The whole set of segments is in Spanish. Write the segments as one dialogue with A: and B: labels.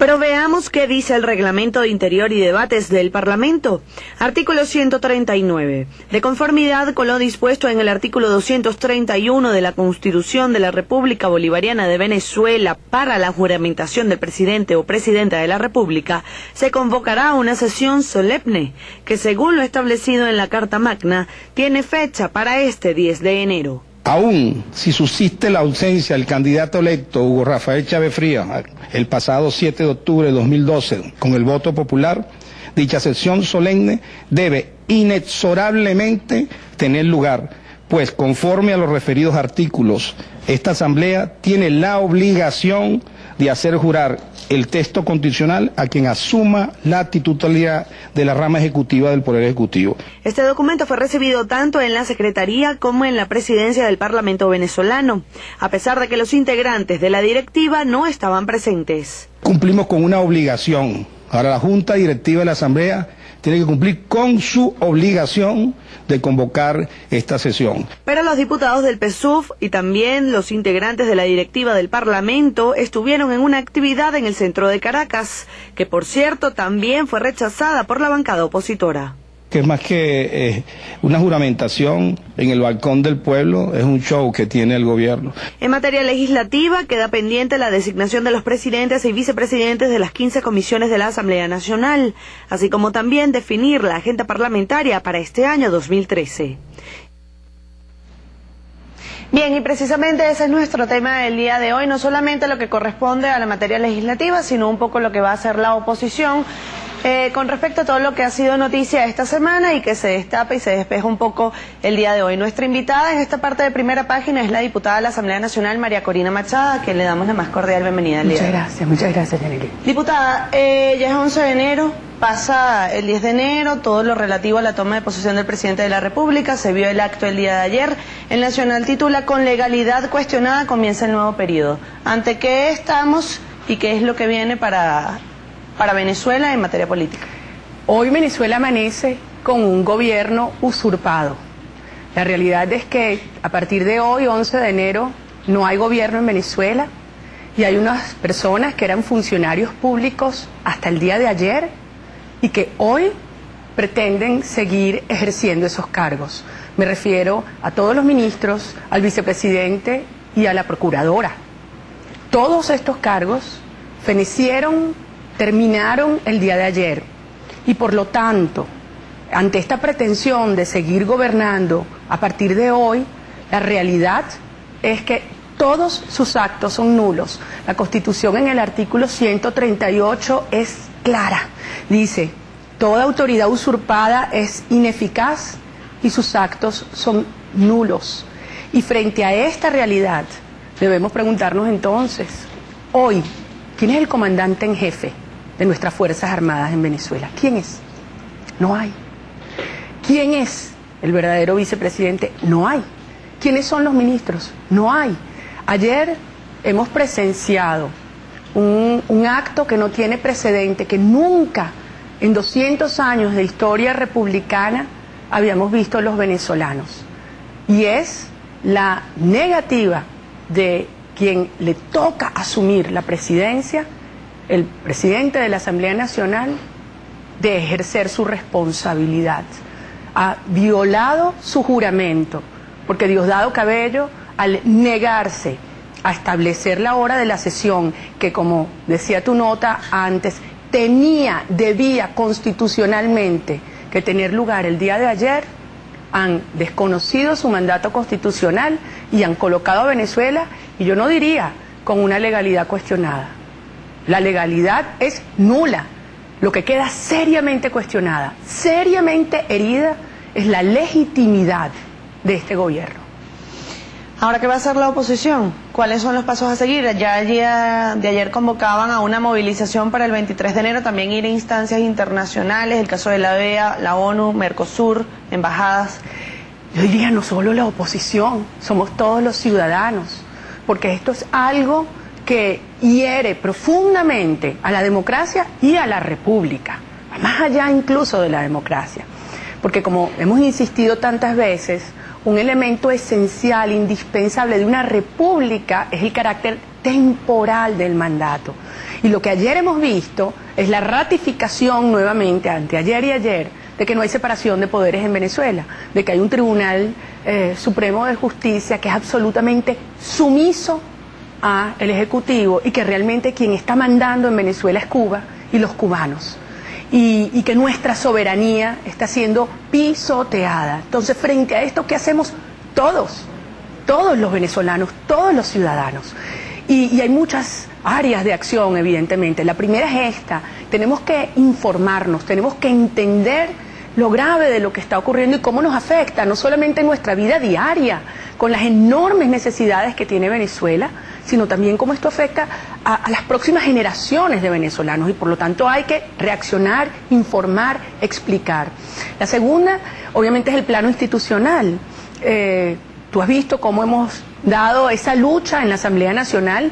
A: Pero veamos qué dice el Reglamento de Interior y Debates del Parlamento. Artículo 139. De conformidad con lo dispuesto en el artículo 231 de la Constitución de la República Bolivariana de Venezuela para la juramentación del presidente o presidenta de la República, se convocará una sesión solemne que, según lo establecido en la Carta Magna, tiene fecha para este 10 de enero.
B: Aún si subsiste la ausencia del candidato electo Hugo Rafael Chávez Frías el pasado 7 de octubre de 2012 con el voto popular, dicha sesión solemne debe inexorablemente tener lugar, pues conforme a los referidos artículos, esta Asamblea tiene la obligación de hacer jurar el texto constitucional a quien asuma la titularidad de la rama ejecutiva del Poder Ejecutivo.
A: Este documento fue recibido tanto en la Secretaría como en la Presidencia del Parlamento venezolano, a pesar de que los integrantes de la directiva no estaban presentes.
B: Cumplimos con una obligación. Ahora la Junta Directiva de la Asamblea tiene que cumplir con su obligación de convocar esta sesión.
A: Pero los diputados del PSUV y también los integrantes de la directiva del Parlamento estuvieron en una actividad en el centro de Caracas, que por cierto también fue rechazada por la bancada opositora.
B: Que es más que una juramentación en el balcón del pueblo, es un show que tiene el gobierno.
A: En materia legislativa queda pendiente la designación de los presidentes y vicepresidentes de las 15 comisiones de la Asamblea Nacional, así como también definir la agenda parlamentaria para este año 2013. Bien, y precisamente ese es nuestro tema del día de hoy, no solamente lo que corresponde a la materia legislativa, sino un poco lo que va a hacer la oposición. Con respecto a todo lo que ha sido noticia esta semana y que se destapa y se despeja un poco el día de hoy. Nuestra invitada en esta parte de primera página es la diputada de la Asamblea Nacional, María Corina Machado, a quien le damos la más cordial bienvenida al día.
C: Muchas gracias, Yaneli.
A: Diputada, ya es 11 de enero, pasa el 10 de enero, todo lo relativo a la toma de posesión del presidente de la República, se vio el acto el día de ayer. El Nacional titula: con legalidad cuestionada comienza el nuevo periodo. ¿Ante qué estamos y qué es lo que viene para Venezuela en materia política?
C: Hoy Venezuela amanece con un gobierno usurpado. La realidad es que a partir de hoy, 11 de enero, no hay gobierno en Venezuela y hay unas personas que eran funcionarios públicos hasta el día de ayer y que hoy pretenden seguir ejerciendo esos cargos. Me refiero a todos los ministros, al vicepresidente y a la procuradora. Todos estos cargos terminaron el día de ayer y por lo tanto, ante esta pretensión de seguir gobernando a partir de hoy, la realidad es que todos sus actos son nulos. La Constitución en el artículo 138 es clara, dice: toda autoridad usurpada es ineficaz y sus actos son nulos. Y frente a esta realidad debemos preguntarnos entonces, hoy, ¿quién es el comandante en jefe de nuestras Fuerzas Armadas en Venezuela? ¿Quién es? No hay. ¿Quién es el verdadero vicepresidente? No hay. ¿Quiénes son los ministros? No hay. Ayer hemos presenciado un acto que no tiene precedente, que nunca en 200 años de historia republicana habíamos visto los venezolanos. Y es la negativa de quien le toca asumir la presidencia, el presidente de la Asamblea Nacional, de ejercer su responsabilidad. Ha violado su juramento, porque Diosdado Cabello, al negarse a establecer la hora de la sesión, que como decía tu nota antes, debía constitucionalmente que tener lugar el día de ayer, han desconocido su mandato constitucional y han colocado a Venezuela, y yo no diría con una legalidad cuestionada. La legalidad es nula. Lo que queda seriamente cuestionada, seriamente herida, es la legitimidad de este gobierno.
A: Ahora, ¿qué va a hacer la oposición? ¿Cuáles son los pasos a seguir? Ya el día de ayer convocaban a una movilización para el 23 de enero, también ir a instancias internacionales, el caso de la OEA, la ONU, Mercosur, embajadas.
C: Yo diría no solo la oposición, somos todos los ciudadanos, porque esto es algo que hiere profundamente a la democracia y a la república, más allá incluso de la democracia. Porque como hemos insistido tantas veces, un elemento esencial, indispensable de una república es el carácter temporal del mandato. Y lo que ayer hemos visto es la ratificación nuevamente, anteayer y ayer, de que no hay separación de poderes en Venezuela, de que hay un Tribunal Supremo de Justicia que es absolutamente sumiso al Ejecutivo y que realmente quien está mandando en Venezuela es Cuba y los cubanos. Y que nuestra soberanía está siendo pisoteada. Entonces, frente a esto, ¿qué hacemos todos? Todos los venezolanos, todos los ciudadanos. Y hay muchas áreas de acción, evidentemente. La primera es esta: tenemos que informarnos, tenemos que entender lo grave de lo que está ocurriendo y cómo nos afecta, no solamente en nuestra vida diaria, con las enormes necesidades que tiene Venezuela, sino también cómo esto afecta a las próximas generaciones de venezolanos, y por lo tanto hay que reaccionar, informar, explicar. La segunda, obviamente, es el plano institucional. Tú has visto cómo hemos dado esa lucha en la Asamblea Nacional,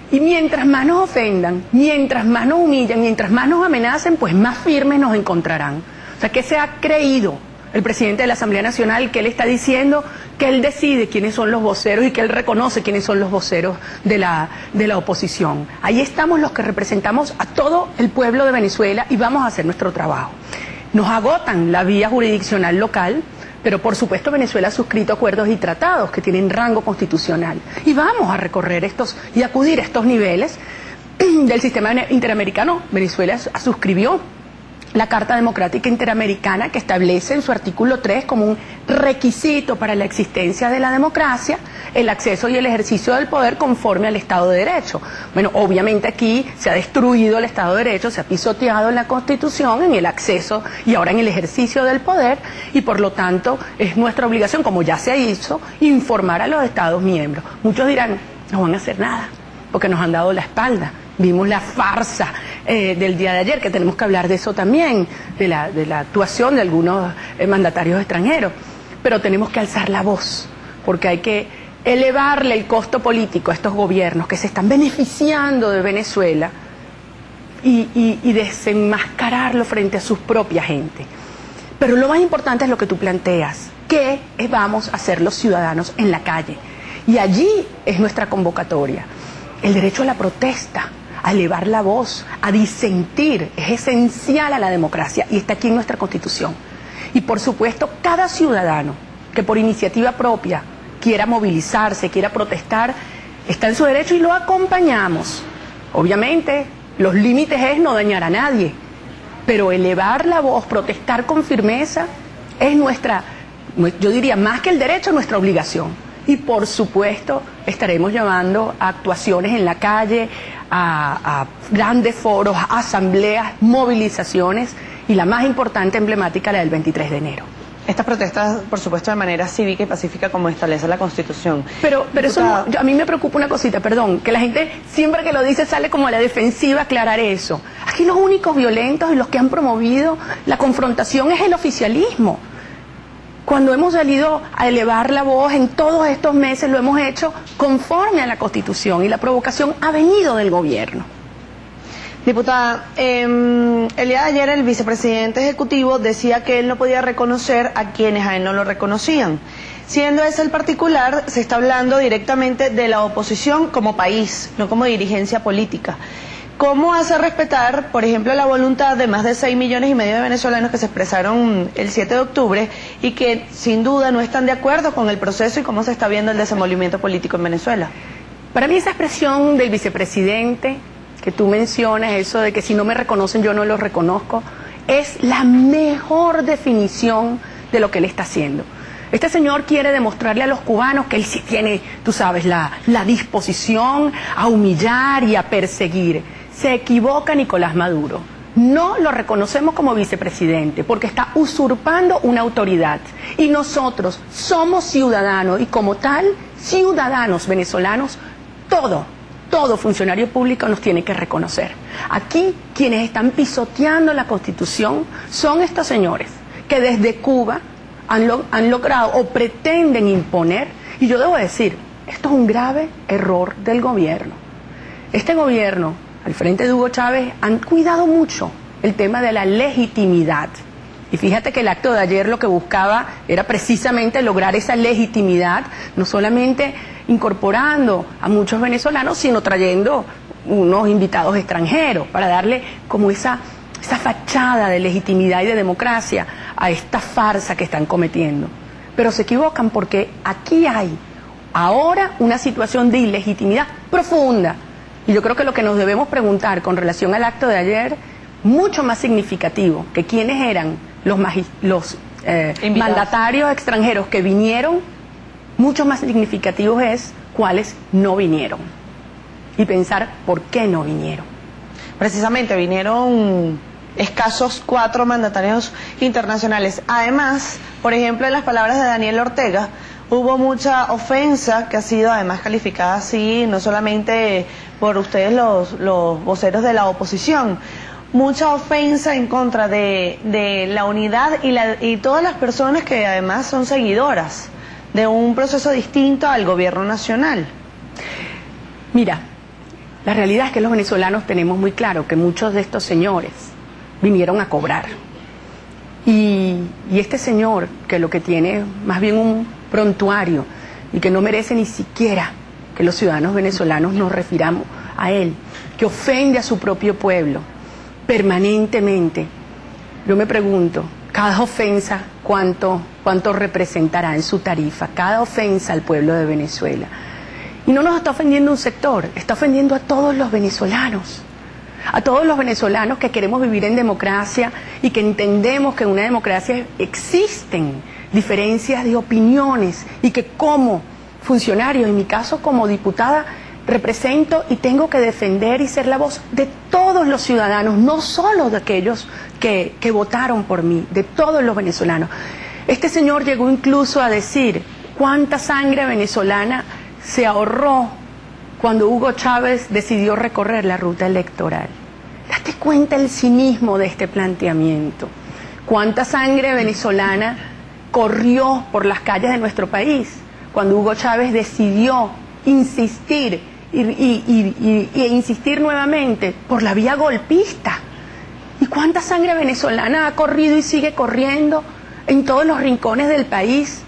C: y mientras más nos ofendan, mientras más nos humillan, mientras más nos amenacen, pues más firmes nos encontrarán. O sea, ¿qué se ha creído el presidente de la Asamblea Nacional? Que él está diciendo que él decide quiénes son los voceros y que él reconoce quiénes son los voceros de la oposición. Ahí estamos los que representamos a todo el pueblo de Venezuela y vamos a hacer nuestro trabajo. Nos agotan la vía jurisdiccional local, pero por supuesto Venezuela ha suscrito acuerdos y tratados que tienen rango constitucional. Y vamos a recorrer estos y acudir a estos niveles del sistema interamericano. Venezuela suscribió la Carta Democrática Interamericana, que establece en su artículo 3 como un requisito para la existencia de la democracia el acceso y el ejercicio del poder conforme al Estado de Derecho. Bueno, obviamente aquí se ha destruido el Estado de Derecho, se ha pisoteado la Constitución en el acceso y ahora en el ejercicio del poder, y por lo tanto es nuestra obligación, como ya se hizo, informar a los Estados miembros. Muchos dirán, no van a hacer nada, porque nos han dado la espalda. Vimos la farsa del día de ayer, que tenemos que hablar de eso también, de la actuación de algunos mandatarios extranjeros. Pero tenemos que alzar la voz, porque hay que elevarle el costo político a estos gobiernos que se están beneficiando de Venezuela y desenmascararlo frente a su propia gente. Pero lo más importante es lo que tú planteas: ¿qué vamos a hacer los ciudadanos en la calle? Y allí es nuestra convocatoria. El derecho a la protesta, a elevar la voz, a disentir, es esencial a la democracia y está aquí en nuestra Constitución. Y por supuesto, cada ciudadano que por iniciativa propia quiera movilizarse, quiera protestar, está en su derecho y lo acompañamos. Obviamente, los límites es no dañar a nadie, pero elevar la voz, protestar con firmeza, es nuestra, yo diría, más que el derecho, nuestra obligación. Y por supuesto estaremos llamando a actuaciones en la calle, a grandes foros, a asambleas, movilizaciones, y la más importante, emblemática, la del 23 de enero.
A: Estas protestas, por supuesto, de manera cívica y pacífica, como establece la Constitución.
C: Pero eso no, a mí me preocupa una cosita, perdón, que la gente siempre que lo dice sale como a la defensiva a aclarar eso. Aquí los únicos violentos y los que han promovido la confrontación es el oficialismo. Cuando hemos salido a elevar la voz en todos estos meses, lo hemos hecho conforme a la Constitución, y la provocación ha venido del gobierno.
A: Diputada, el día de ayer el vicepresidente ejecutivo decía que él no podía reconocer a quienes a él no lo reconocían. Siendo ese el particular, se está hablando directamente de la oposición como país, no como dirigencia política. ¿Cómo hace respetar, por ejemplo, la voluntad de más de 6,5 millones de venezolanos que se expresaron el 7 de octubre y que sin duda no están de acuerdo con el proceso y cómo se está viendo el desenvolvimiento político en Venezuela?
C: Para mí esa expresión del vicepresidente que tú mencionas, eso de que si no me reconocen yo no los reconozco, es la mejor definición de lo que él está haciendo. Este señor quiere demostrarle a los cubanos que él sí tiene, tú sabes, la disposición a humillar y a perseguir. Se equivoca Nicolás Maduro. No lo reconocemos como vicepresidente porque está usurpando una autoridad. Y nosotros somos ciudadanos y como tal, ciudadanos venezolanos, todo funcionario público nos tiene que reconocer. Aquí quienes están pisoteando la Constitución son estos señores que desde Cuba han logrado o pretenden imponer, y yo debo decir, esto es un grave error del gobierno. Este gobierno, al frente de Hugo Chávez, han cuidado mucho el tema de la legitimidad. Y fíjate que el acto de ayer lo que buscaba era precisamente lograr esa legitimidad, no solamente incorporando a muchos venezolanos, sino trayendo unos invitados extranjeros para darle como esa fachada de legitimidad y de democracia a esta farsa que están cometiendo. Pero se equivocan porque aquí hay ahora una situación de ilegitimidad profunda. Y yo creo que lo que nos debemos preguntar con relación al acto de ayer, mucho más significativo que quiénes eran los mandatarios extranjeros que vinieron, mucho más significativo es cuáles no vinieron. Y pensar por qué no vinieron.
A: Precisamente vinieron escasos 4 mandatarios internacionales. Además, por ejemplo, en las palabras de Daniel Ortega, hubo mucha ofensa que ha sido además calificada así, no solamente por ustedes los voceros de la oposición, mucha ofensa en contra de la unidad y todas las personas que además son seguidoras de un proceso distinto al gobierno nacional.
C: Mira, la realidad es que los venezolanos tenemos muy claro que muchos de estos señores vinieron a cobrar. Y este señor, que lo que tiene más bien un prontuario y que no merece ni siquiera que los ciudadanos venezolanos nos refiramos a él, que ofende a su propio pueblo permanentemente, yo me pregunto, cada ofensa, ¿cuánto representará en su tarifa? Cada ofensa al pueblo de Venezuela. Y no nos está ofendiendo un sector, está ofendiendo a todos los venezolanos. A todos los venezolanos que queremos vivir en democracia y que entendemos que en una democracia existen diferencias de opiniones y que como funcionario, en mi caso como diputada, represento y tengo que defender y ser la voz de todos los ciudadanos, no solo de aquellos que votaron por mí, de todos los venezolanos. Este señor llegó incluso a decir cuánta sangre venezolana se ahorró cuando Hugo Chávez decidió recorrer la ruta electoral. Date cuenta el cinismo de este planteamiento. Cuánta sangre venezolana corrió por las calles de nuestro país cuando Hugo Chávez decidió insistir e insistir nuevamente por la vía golpista. ¿Y cuánta sangre venezolana ha corrido y sigue corriendo en todos los rincones del país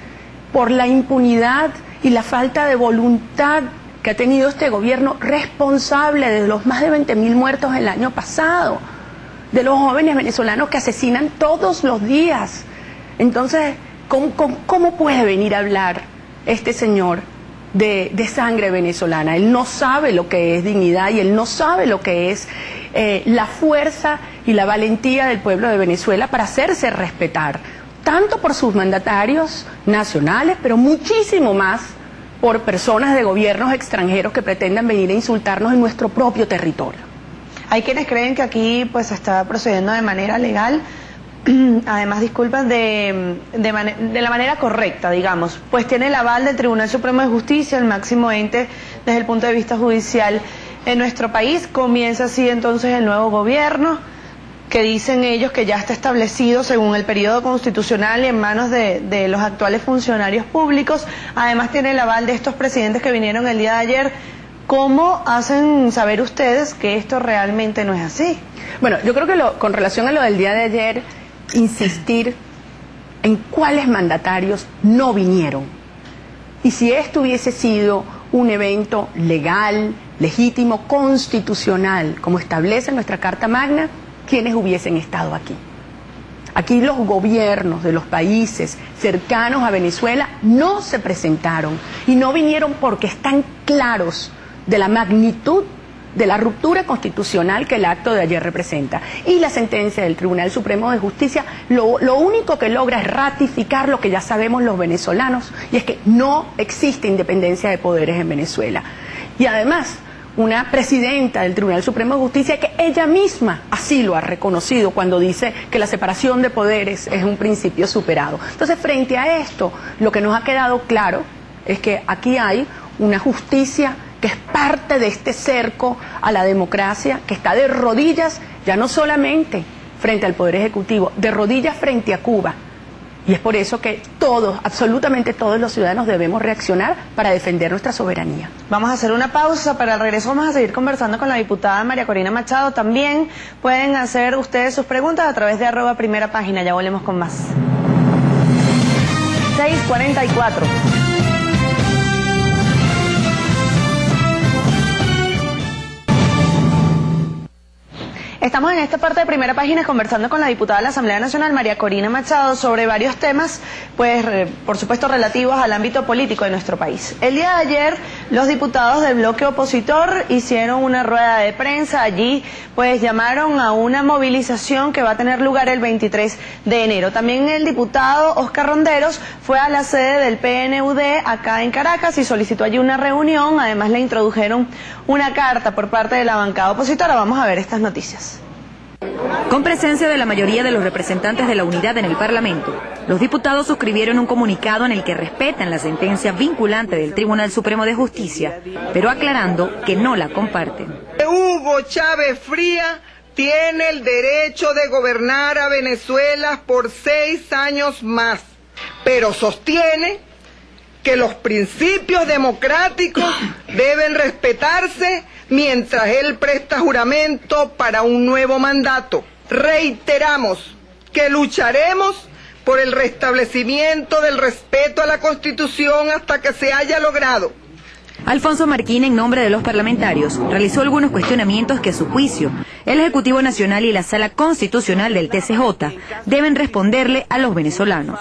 C: por la impunidad y la falta de voluntad que ha tenido este gobierno responsable de los más de 20.000 muertos el año pasado, de los jóvenes venezolanos que asesinan todos los días? Entonces, ¿cómo puede venir a hablar este señor de sangre venezolana? Él no sabe lo que es dignidad y él no sabe lo que es la fuerza y la valentía del pueblo de Venezuela para hacerse respetar, tanto por sus mandatarios nacionales, pero muchísimo más por personas de gobiernos extranjeros que pretendan venir a insultarnos en nuestro propio territorio.
A: Hay quienes creen que aquí pues se está procediendo de manera legal, además disculpas, de la manera correcta, digamos, pues tiene el aval del Tribunal Supremo de Justicia, el máximo ente desde el punto de vista judicial en nuestro país. Comienza así entonces el nuevo gobierno, que dicen ellos que ya está establecido según el periodo constitucional y en manos de los actuales funcionarios públicos. Además tiene el aval de estos presidentes que vinieron el día de ayer. ¿Cómo hacen saber ustedes que esto realmente no es así?
C: Bueno, yo creo que con relación a lo del día de ayer, insistir en cuáles mandatarios no vinieron. Y si esto hubiese sido un evento legal, legítimo, constitucional, como establece nuestra Carta Magna, ¿quiénes hubiesen estado aquí? Aquí los gobiernos de los países cercanos a Venezuela no se presentaron y no vinieron porque están claros de la magnitud de la ruptura constitucional que el acto de ayer representa. Y la sentencia del Tribunal Supremo de Justicia lo único que logra es ratificar lo que ya sabemos los venezolanos, y es que no existe independencia de poderes en Venezuela. Y además, una presidenta del Tribunal Supremo de Justicia que ella misma así lo ha reconocido cuando dice que la separación de poderes es un principio superado. Entonces, frente a esto, lo que nos ha quedado claro es que aquí hay una justicia que es parte de este cerco a la democracia, que está de rodillas, ya no solamente frente al Poder Ejecutivo, de rodillas frente a Cuba. Y es por eso que todos, absolutamente todos los ciudadanos debemos reaccionar para defender nuestra soberanía.
A: Vamos a hacer una pausa, para el regreso vamos a seguir conversando con la diputada María Corina Machado. También pueden hacer ustedes sus preguntas a través de @primerapágina. Ya volvemos con más. 6:44. Estamos en esta parte de Primera Página conversando con la diputada de la Asamblea Nacional, María Corina Machado, sobre varios temas, pues por supuesto relativos al ámbito político de nuestro país. El día de ayer los diputados del bloque opositor hicieron una rueda de prensa. Allí pues llamaron a una movilización que va a tener lugar el 23 de enero. También el diputado Oscar Ronderos fue a la sede del PNUD acá en Caracas y solicitó allí una reunión. Además le introdujeron una carta por parte de la bancada opositora. Vamos a ver estas noticias.
D: Con presencia de la mayoría de los representantes de la unidad en el Parlamento, los diputados suscribieron un comunicado en el que respetan la sentencia vinculante del Tribunal Supremo de Justicia, pero aclarando que no la comparten.
E: Hugo Chávez Frías tiene el derecho de gobernar a Venezuela por 6 años más, pero sostiene que los principios democráticos deben respetarse mientras él presta juramento para un nuevo mandato. Reiteramos que lucharemos por el restablecimiento del respeto a la Constitución hasta que se haya logrado.
D: Alfonso Marquín, en nombre de los parlamentarios, realizó algunos cuestionamientos que a su juicio el Ejecutivo Nacional y la Sala Constitucional del TCJ deben responderle a los venezolanos.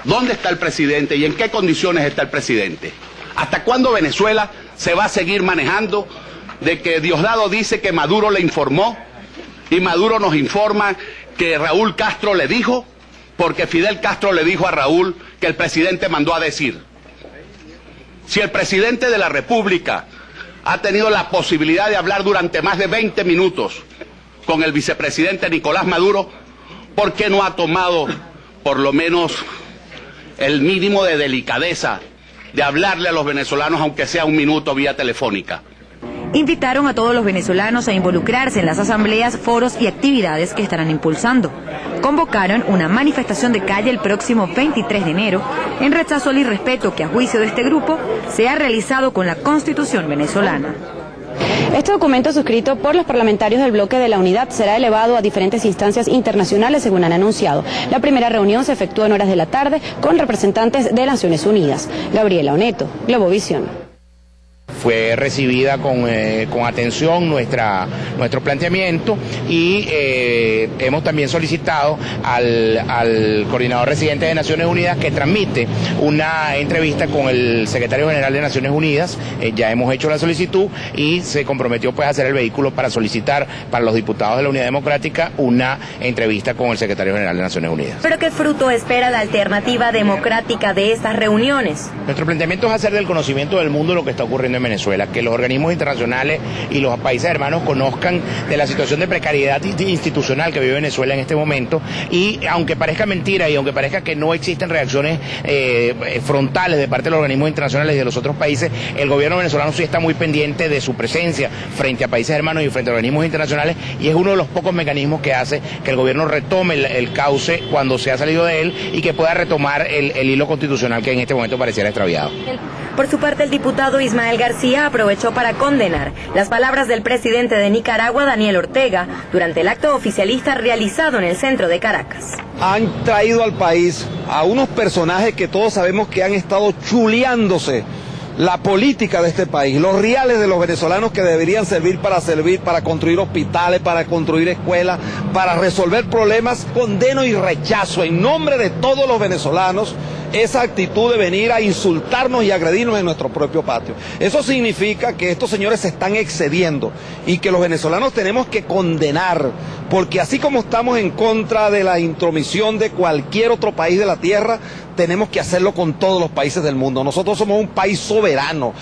F: ¿Dónde está el presidente y en qué condiciones está el presidente? ¿Hasta cuándo Venezuela se va a seguir manejando de que Diosdado dice que Maduro le informó y Maduro nos informa que Raúl Castro le dijo, porque Fidel Castro le dijo a Raúl que el presidente mandó a decir? Si el presidente de la República ha tenido la posibilidad de hablar durante más de 20 minutos con el vicepresidente Nicolás Maduro, ¿por qué no ha tomado por lo menos el mínimo de delicadeza de hablarle a los venezolanos, aunque sea un minuto vía telefónica?
D: Invitaron a todos los venezolanos a involucrarse en las asambleas, foros y actividades que estarán impulsando. Convocaron una manifestación de calle el próximo 23 de enero en rechazo al irrespeto que a juicio de este grupo se ha realizado con la Constitución venezolana.
G: Este documento suscrito por los parlamentarios del bloque de la unidad será elevado a diferentes instancias internacionales, según han anunciado. La primera reunión se efectuó en horas de la tarde con representantes de Naciones Unidas. Gabriela Oneto, Globovisión.
H: Fue recibida con atención nuestro planteamiento y hemos también solicitado al coordinador residente de Naciones Unidas que transmite una entrevista con el secretario general de Naciones Unidas. Ya hemos hecho la solicitud y se comprometió pues a hacer el vehículo para solicitar para los diputados de la Unidad Democrática una entrevista con el secretario general de Naciones Unidas.
D: ¿Pero qué fruto espera la alternativa democrática de estas reuniones?
H: Nuestro planteamiento es hacer del conocimiento del mundo lo que está ocurriendo en Venezuela, que los organismos internacionales y los países hermanos conozcan de la situación de precariedad institucional que vive Venezuela en este momento, y aunque parezca mentira y aunque parezca que no existen reacciones frontales de parte de los organismos internacionales y de los otros países, el gobierno venezolano sí está muy pendiente de su presencia frente a países hermanos y frente a organismos internacionales, y es uno de los pocos mecanismos que hace que el gobierno retome el cauce cuando se ha salido de él y que pueda retomar el hilo constitucional que en este momento pareciera extraviado.
D: Por su parte, el diputado Ismael García aprovechó para condenar las palabras del presidente de Nicaragua, Daniel Ortega, durante el acto oficialista realizado en el centro de Caracas.
I: Han traído al país a unos personajes que todos sabemos que han estado chuleándose la política de este país, los reales de los venezolanos que deberían servir para construir hospitales, para construir escuelas, para resolver problemas. Condeno y rechazo en nombre de todos los venezolanos esa actitud de venir a insultarnos y agredirnos en nuestro propio patio. Eso significa que estos señores se están excediendo y que los venezolanos tenemos que condenar, porque así como estamos en contra de la intromisión de cualquier otro país de la tierra, tenemos que hacerlo con todos los países del mundo. Nosotros somos un país soberano.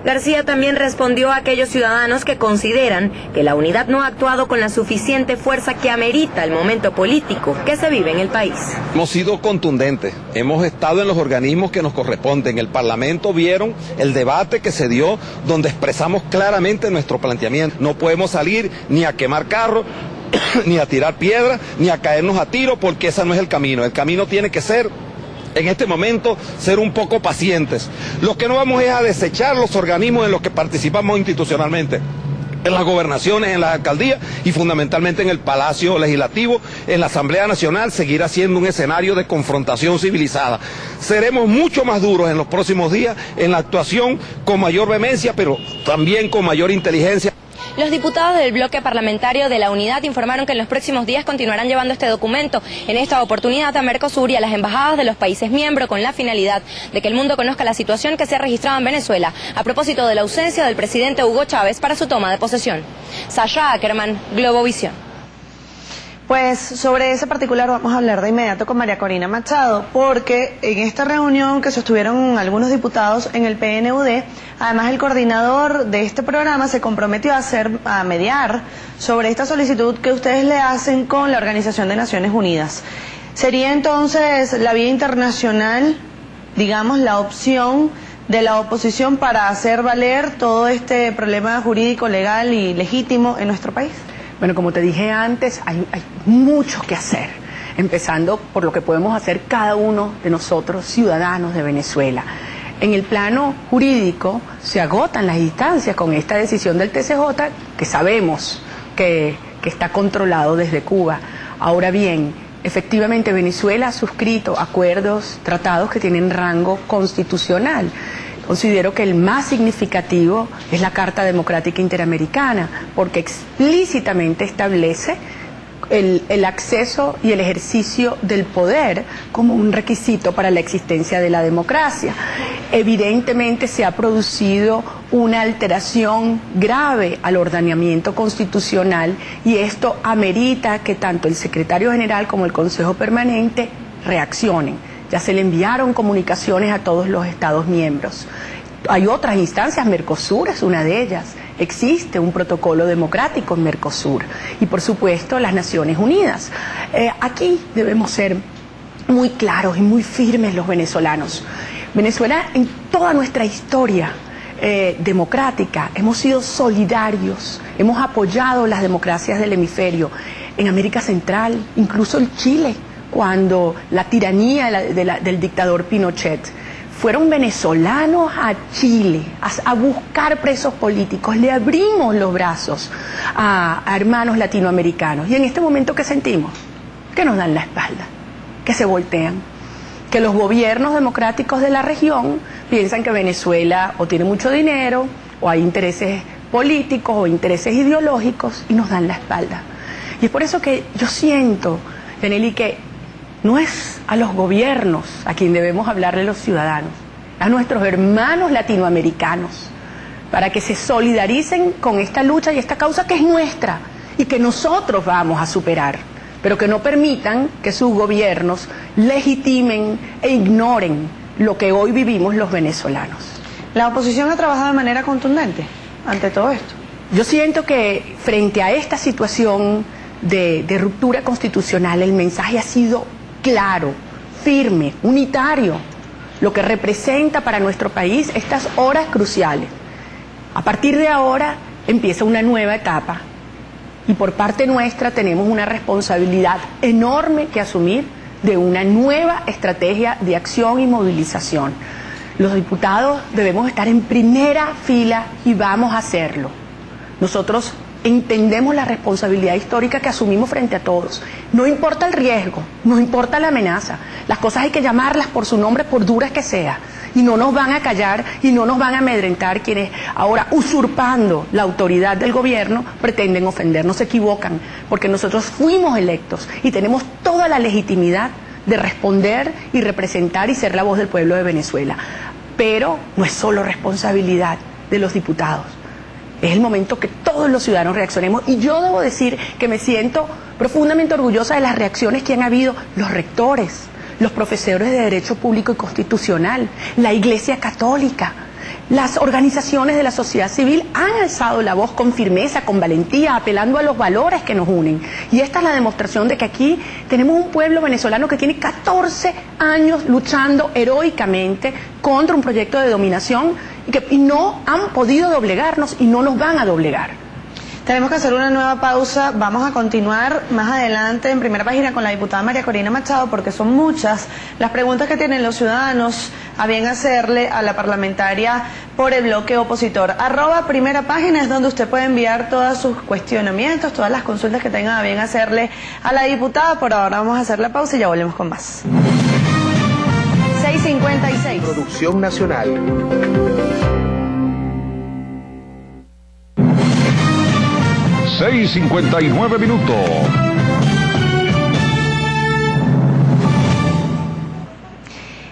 D: García también respondió a aquellos ciudadanos que consideran que la unidad no ha actuado con la suficiente fuerza que amerita el momento político que se vive en el país.
I: Hemos sido contundentes, hemos estado en los organismos que nos corresponden. En el Parlamento vieron el debate que se dio donde expresamos claramente nuestro planteamiento. No podemos salir ni a quemar carros, ni a tirar piedras, ni a caernos a tiro, porque ese no es el camino. El camino tiene que ser, en este momento, ser un poco pacientes. Lo que no vamos es a desechar los organismos en los que participamos institucionalmente, en las gobernaciones, en las alcaldías y fundamentalmente en el Palacio Legislativo, en la Asamblea Nacional, seguirá siendo un escenario de confrontación civilizada. Seremos mucho más duros en los próximos días en la actuación, con mayor vehemencia, pero también con mayor inteligencia.
J: Los diputados del bloque parlamentario de la Unidad informaron que en los próximos días continuarán llevando este documento, en esta oportunidad a Mercosur y a las embajadas de los países miembros, con la finalidad de que el mundo conozca la situación que se ha registrado en Venezuela a propósito de la ausencia del presidente Hugo Chávez para su toma de posesión. Sasha Ackerman, Globovisión.
A: Pues sobre ese particular vamos a hablar de inmediato con María Corina Machado, porque en esta reunión que sostuvieron algunos diputados en el PNUD, además el coordinador de este programa se comprometió a mediar sobre esta solicitud que ustedes le hacen con la Organización de Naciones Unidas. ¿Sería entonces la vía internacional, digamos, la opción de la oposición para hacer valer todo este problema jurídico, legal y legítimo en nuestro país?
C: Bueno, como te dije antes, hay mucho que hacer, empezando por lo que podemos hacer cada uno de nosotros, ciudadanos de Venezuela. En el plano jurídico se agotan las instancias con esta decisión del TCJ, que sabemos que está controlado desde Cuba. Ahora bien, efectivamente Venezuela ha suscrito acuerdos, tratados que tienen rango constitucional. Considero que el más significativo es la Carta Democrática Interamericana, porque explícitamente establece el acceso y el ejercicio del poder como un requisito para la existencia de la democracia. Evidentemente se ha producido una alteración grave al ordenamiento constitucional y esto amerita que tanto el secretario general como el Consejo Permanente reaccionen. Ya se le enviaron comunicaciones a todos los Estados miembros. Hay otras instancias, Mercosur es una de ellas. Existe un protocolo democrático en Mercosur y, por supuesto, las Naciones Unidas. Aquí debemos ser muy claros y muy firmes los venezolanos. Venezuela, en toda nuestra historia democrática, hemos sido solidarios, hemos apoyado las democracias del hemisferio. En América Central, incluso en Chile, cuando la tiranía del dictador Pinochet, fueron venezolanos a Chile a buscar presos políticos, le abrimos los brazos a hermanos latinoamericanos. Y en este momento, ¿qué sentimos? Que nos dan la espalda, que se voltean, que los gobiernos democráticos de la región piensan que Venezuela o tiene mucho dinero, o hay intereses políticos o intereses ideológicos, y nos dan la espalda. Y es por eso que yo siento, Yaneli, que no es a los gobiernos a quien debemos hablarle los ciudadanos, a nuestros hermanos latinoamericanos, para que se solidaricen con esta lucha y esta causa que es nuestra y que nosotros vamos a superar, pero que no permitan que sus gobiernos legitimen e ignoren lo que hoy vivimos los venezolanos.
A: ¿La oposición ha trabajado de manera contundente ante todo esto?
C: Yo siento que frente a esta situación de ruptura constitucional, el mensaje ha sido claro, firme, unitario, lo que representa para nuestro país estas horas cruciales. A partir de ahora empieza una nueva etapa y por parte nuestra tenemos una responsabilidad enorme que asumir de una nueva estrategia de acción y movilización. Los diputados debemos estar en primera fila y vamos a hacerlo. Nosotros entendemos la responsabilidad histórica que asumimos frente a todos. No importa el riesgo, no importa la amenaza. Las cosas hay que llamarlas por su nombre, por duras que sea. Y no nos van a callar y no nos van a amedrentar quienes ahora, usurpando la autoridad del gobierno, pretenden ofender. No se equivocan, porque nosotros fuimos electos y tenemos toda la legitimidad de responder y representar y ser la voz del pueblo de Venezuela. Pero no es solo responsabilidad de los diputados. Es el momento que todos los ciudadanos reaccionemos y yo debo decir que me siento profundamente orgullosa de las reacciones que han habido los rectores, los profesores de Derecho Público y Constitucional, la Iglesia Católica, las organizaciones de la sociedad civil han alzado la voz con firmeza, con valentía, apelando a los valores que nos unen. Y esta es la demostración de que aquí tenemos un pueblo venezolano que tiene 14 años luchando heroicamente contra un proyecto de dominación y no han podido doblegarnos y no nos van a doblegar.
A: Tenemos que hacer una nueva pausa. Vamos a continuar más adelante en Primera Página con la diputada María Corina Machado, porque son muchas las preguntas que tienen los ciudadanos a bien hacerle a la parlamentaria por el bloque opositor. @Primera Página es donde usted puede enviar todos sus cuestionamientos, todas las consultas que tengan a bien hacerle a la diputada. Por ahora vamos a hacer la pausa y ya volvemos con más. 6:56.
K: Producción nacional. 6:59 minutos.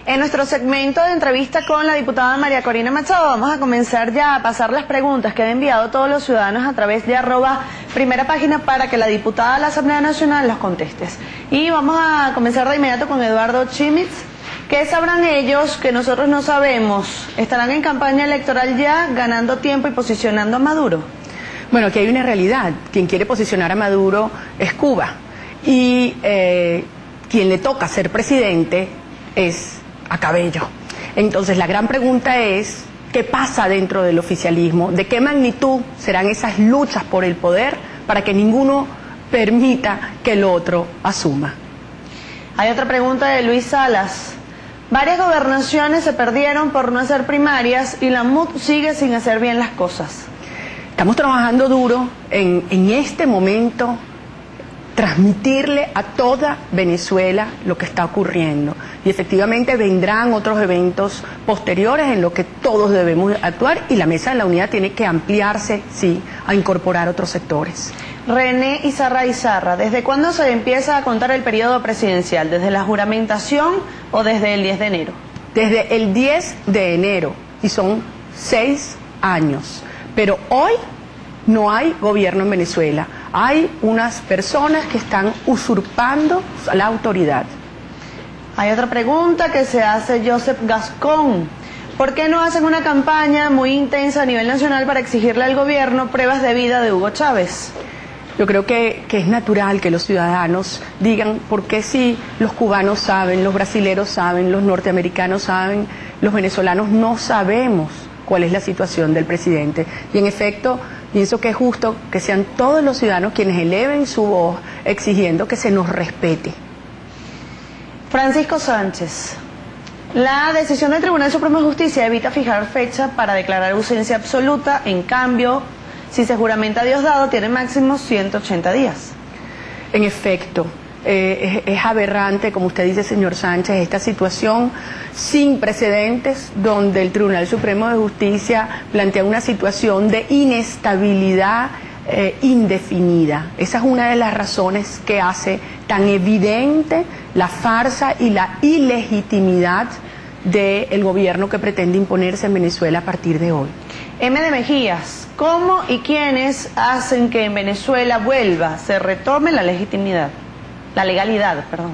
A: En nuestro segmento de entrevista con la diputada María Corina Machado vamos a comenzar ya a pasar las preguntas que han enviado todos los ciudadanos a través de @primerapágina para que la diputada de la Asamblea Nacional las conteste. Y vamos a comenzar de inmediato con Eduardo Chimitz. ¿Qué sabrán ellos que nosotros no sabemos? ¿Estarán en campaña electoral ya, ganando tiempo y posicionando a Maduro?
C: Bueno, aquí hay una realidad. Quien quiere posicionar a Maduro es Cuba. Y quien le toca ser presidente es a Cabello. Entonces la gran pregunta es, ¿qué pasa dentro del oficialismo? ¿De qué magnitud serán esas luchas por el poder para que ninguno permita que el otro asuma?
A: Hay otra pregunta de Luis Salas. Varias gobernaciones se perdieron por no hacer primarias y la MUD sigue sin hacer bien las cosas.
C: Estamos trabajando duro en este momento transmitirle a toda Venezuela lo que está ocurriendo. Y efectivamente vendrán otros eventos posteriores en los que todos debemos actuar y la Mesa de la Unidad tiene que ampliarse, sí, a incorporar otros sectores.
A: René Izarra, ¿desde cuándo se empieza a contar el periodo presidencial? ¿Desde la juramentación o desde el 10 de enero?
C: Desde el 10 de enero, y son 6 años. Pero hoy no hay gobierno en Venezuela. Hay unas personas que están usurpando la autoridad.
A: Hay otra pregunta que se hace Joseph Gascón. ¿Por qué no hacen una campaña muy intensa a nivel nacional para exigirle al gobierno pruebas de vida de Hugo Chávez?
C: Yo creo que es natural que los ciudadanos digan por qué si los cubanos saben, los brasileros saben, los norteamericanos saben, los venezolanos no sabemos cuál es la situación del presidente. Y en efecto, pienso que es justo que sean todos los ciudadanos quienes eleven su voz exigiendo que se nos respete.
A: Francisco Sánchez. La decisión del Tribunal Supremo de Justicia evita fijar fecha para declarar ausencia absoluta. En cambio, si se juramenta a Diosdado, tiene máximo 180 días.
C: En efecto, es aberrante, como usted dice, señor Sánchez, esta situación sin precedentes donde el Tribunal Supremo de Justicia plantea una situación de inestabilidad indefinida. Esa es una de las razones que hace tan evidente la farsa y la ilegitimidad del gobierno que pretende imponerse en Venezuela a partir de hoy.
A: M. de Mejías, ¿cómo y quiénes hacen que en Venezuela se retome la legitimidad? La legalidad, perdón.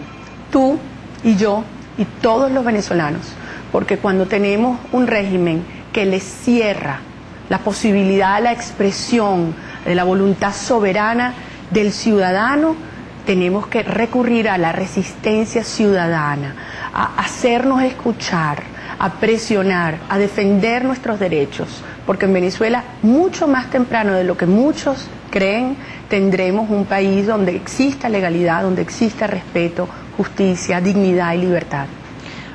C: Tú y yo y todos los venezolanos, porque cuando tenemos un régimen que les cierra la posibilidad a la expresión de la voluntad soberana del ciudadano, tenemos que recurrir a la resistencia ciudadana, a hacernos escuchar, a presionar, a defender nuestros derechos, porque en Venezuela, mucho más temprano de lo que muchos creen, tendremos un país donde exista legalidad, donde exista respeto, justicia, dignidad y libertad.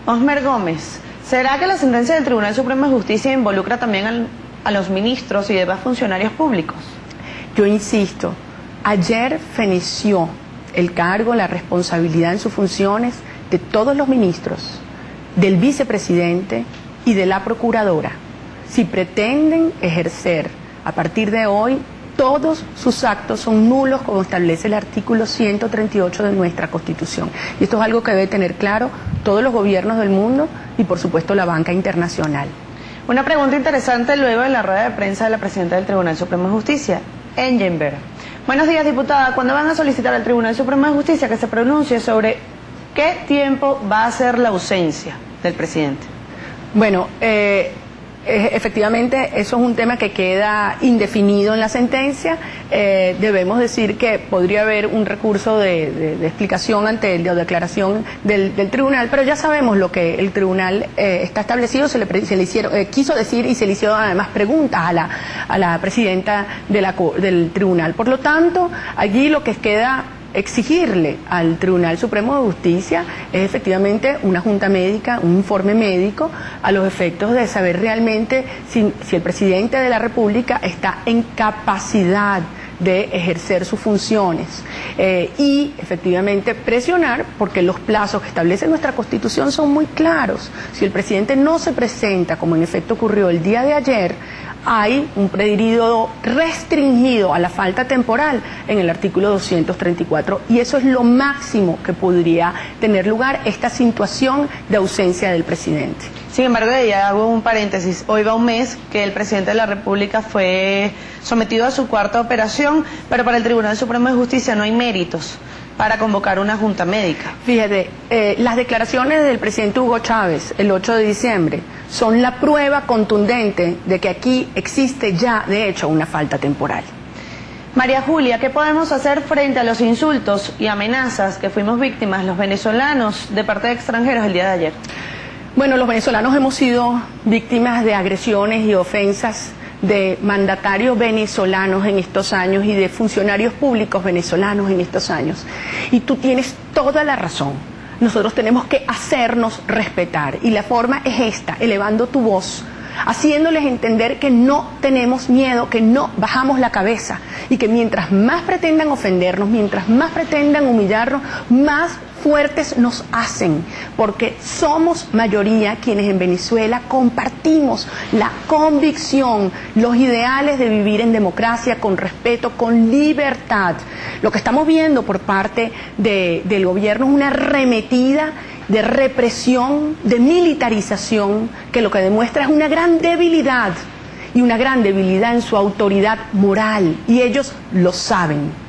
A: Osmer Gómez, ¿será que la sentencia del Tribunal Supremo de Justicia involucra también a los ministros y demás funcionarios públicos?
C: Yo insisto, ayer feneció el cargo, la responsabilidad en sus funciones de todos los ministros, del vicepresidente y de la procuradora. Si pretenden ejercer a partir de hoy, todos sus actos son nulos, como establece el artículo 138 de nuestra Constitución. Y esto es algo que debe tener claro todos los gobiernos del mundo y, por supuesto, la banca internacional.
A: Una pregunta interesante luego de la rueda de prensa de la presidenta del Tribunal Supremo de Justicia, Engenberg. Buenos días, diputada. ¿Cuándo van a solicitar al Tribunal Supremo de Justicia que se pronuncie sobre qué tiempo va a ser la ausencia del presidente?
C: Bueno, efectivamente, eso es un tema que queda indefinido en la sentencia. Debemos decir que podría haber un recurso de explicación ante la declaración del tribunal, pero ya sabemos lo que el tribunal está establecido. Se le hicieron, quiso decir y se le hicieron además preguntas a la presidenta del tribunal. Por lo tanto, allí lo que queda exigirle al Tribunal Supremo de Justicia es efectivamente una junta médica, un informe médico a los efectos de saber realmente si el presidente de la República está en capacidad de ejercer sus funciones y efectivamente presionar, porque los plazos que establece nuestra Constitución son muy claros. Si el presidente no se presenta, como en efecto ocurrió el día de ayer, hay un periodo restringido a la falta temporal en el artículo 234 y eso es lo máximo que podría tener lugar, esta situación de ausencia del presidente.
A: Sin embargo, ya hago un paréntesis, hoy va un mes que el presidente de la República fue sometido a su cuarta operación, pero para el Tribunal Supremo de Justicia no hay méritos para convocar una junta médica.
C: Fíjate, las declaraciones del presidente Hugo Chávez el 8 de diciembre son la prueba contundente de que aquí existe ya, de hecho, una falta temporal.
A: María Julia, ¿qué podemos hacer frente a los insultos y amenazas que fuimos víctimas los venezolanos de parte de extranjeros el día de ayer?
C: Bueno, los venezolanos hemos sido víctimas de agresiones y ofensas de mandatarios venezolanos en estos años y de funcionarios públicos venezolanos en estos años. Y tú tienes toda la razón. Nosotros tenemos que hacernos respetar y la forma es esta, elevando tu voz, haciéndoles entender que no tenemos miedo, que no bajamos la cabeza y que mientras más pretendan ofendernos, mientras más pretendan humillarnos, más fuertes nos hacen, porque somos mayoría quienes en Venezuela compartimos la convicción, los ideales de vivir en democracia, con respeto, con libertad. Lo que estamos viendo por parte del gobierno es una arremetida de represión, de militarización, que lo que demuestra es una gran debilidad, y una gran debilidad en su autoridad moral, y ellos lo saben.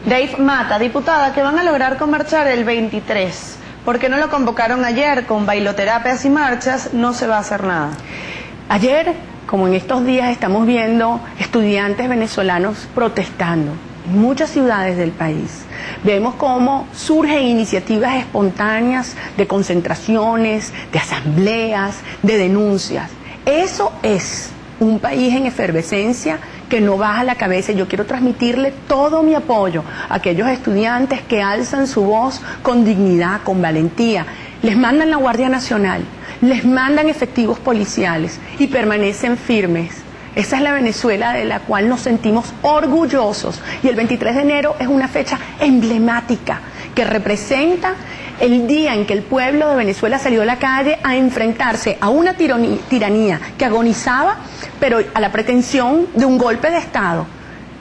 A: Dave Mata, diputada, ¿qué van a lograr con marchar el 23? ¿Por qué no lo convocaron ayer? Con bailoterapias y marchas no se va a hacer nada.
C: Ayer, como en estos días, estamos viendo estudiantes venezolanos protestando en muchas ciudades del país. Vemos cómo surgen iniciativas espontáneas de concentraciones, de asambleas, de denuncias. Eso es un país en efervescencia que no baja la cabeza. Yo quiero transmitirle todo mi apoyo a aquellos estudiantes que alzan su voz con dignidad, con valentía. Les mandan la Guardia Nacional, les mandan efectivos policiales y permanecen firmes. Esa es la Venezuela de la cual nos sentimos orgullosos y el 23 de enero es una fecha emblemática que representa el día en que el pueblo de Venezuela salió a la calle a enfrentarse a una tiranía que agonizaba, pero a la pretensión de un golpe de Estado.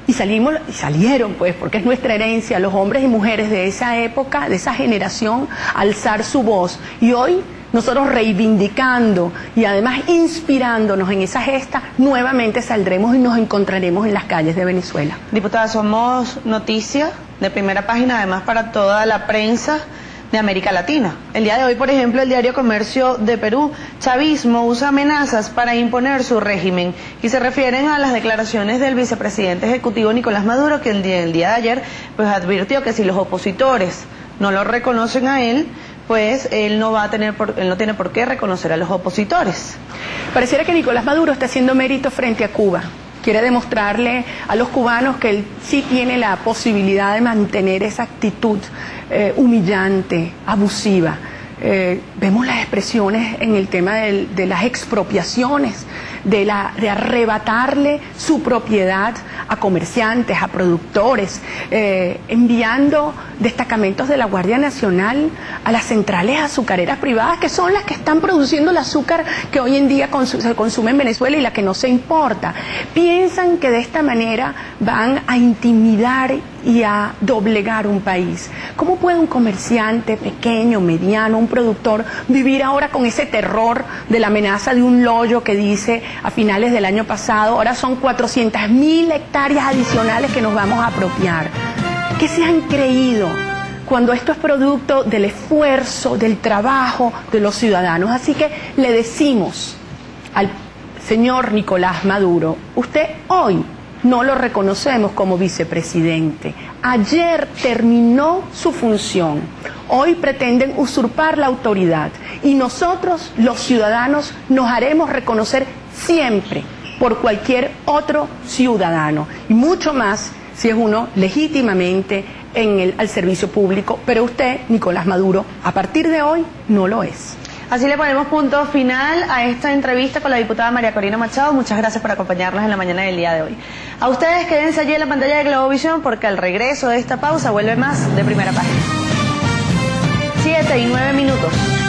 C: Y salieron pues, porque es nuestra herencia, los hombres y mujeres de esa época, de esa generación, alzar su voz. Y hoy nosotros reivindicando y además inspirándonos en esa gesta, nuevamente saldremos y nos encontraremos en las calles de Venezuela.
A: Diputada, somos noticia de primera página además para toda la prensa de América Latina. El día de hoy, por ejemplo, el diario Comercio de Perú, chavismo usa amenazas para imponer su régimen y se refieren a las declaraciones del vicepresidente ejecutivo Nicolás Maduro, que el día de ayer pues advirtió que si los opositores no lo reconocen a él, pues él no tiene por qué reconocer a los opositores.
C: Pareciera que Nicolás Maduro está haciendo mérito frente a Cuba. Quiere demostrarle a los cubanos que él sí tiene la posibilidad de mantener esa actitud humillante, abusiva. Vemos las expresiones en el tema de las expropiaciones, de arrebatarle su propiedad a comerciantes, a productores, enviando destacamentos de la Guardia Nacional a las centrales azucareras privadas, que son las que están produciendo el azúcar que hoy en día se consume en Venezuela y la que no se importa. Piensan que de esta manera van a intimidar y a doblegar un país. ¿Cómo puede un comerciante pequeño, mediano, un productor vivir ahora con ese terror de la amenaza de un loyo que dice a finales del año pasado, ahora son 400.000 hectáreas adicionales que nos vamos a apropiar? ¿Qué se han creído cuando esto es producto del esfuerzo, del trabajo de los ciudadanos? Así que le decimos al señor Nicolás Maduro, usted hoy no lo reconocemos como vicepresidente. Ayer terminó su función. Hoy pretenden usurpar la autoridad. Y nosotros, los ciudadanos, nos haremos reconocer siempre por cualquier otro ciudadano. Y mucho más si es uno legítimamente al servicio público. Pero usted, Nicolás Maduro, a partir de hoy, no lo es.
A: Así le ponemos punto final a esta entrevista con la diputada María Corina Machado. Muchas gracias por acompañarnos en la mañana del día de hoy. A ustedes quédense allí en la pantalla de Globovisión porque al regreso de esta pausa vuelve más de Primera Página. 7:09.